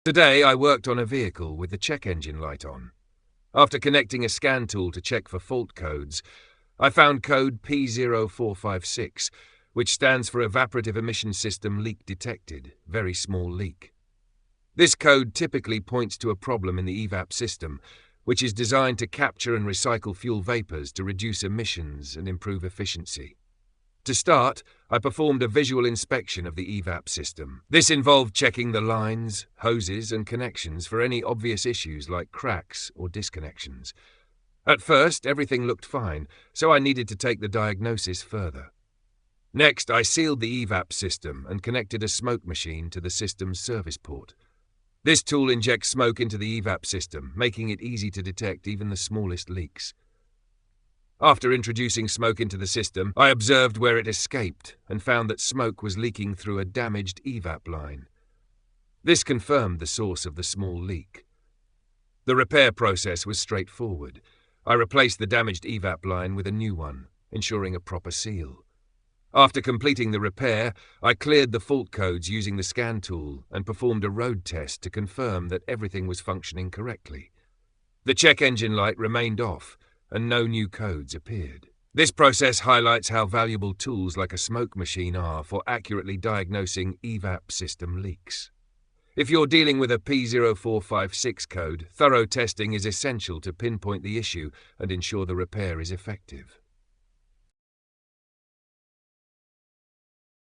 Today I worked on a vehicle with the check engine light on. After connecting a scan tool to check for fault codes, I found code P0456, which stands for Evaporative Emission System Leak Detected, very small leak. This code typically points to a problem in the EVAP system, which is designed to capture and recycle fuel vapors to reduce emissions and improve efficiency. To start, I performed a visual inspection of the EVAP system. This involved checking the lines, hoses, and connections for any obvious issues like cracks or disconnections. At first, everything looked fine, so I needed to take the diagnosis further. Next, I sealed the EVAP system and connected a smoke machine to the system's service port. This tool injects smoke into the EVAP system, making it easy to detect even the smallest leaks. After introducing smoke into the system, I observed where it escaped and found that smoke was leaking through a damaged EVAP line. This confirmed the source of the small leak. The repair process was straightforward. I replaced the damaged EVAP line with a new one, ensuring a proper seal. After completing the repair, I cleared the fault codes using the scan tool and performed a road test to confirm that everything was functioning correctly. The check engine light remained off, and no new codes appeared. This process highlights how valuable tools like a smoke machine are for accurately diagnosing EVAP system leaks. If you're dealing with a P0456 code, thorough testing is essential to pinpoint the issue and ensure the repair is effective.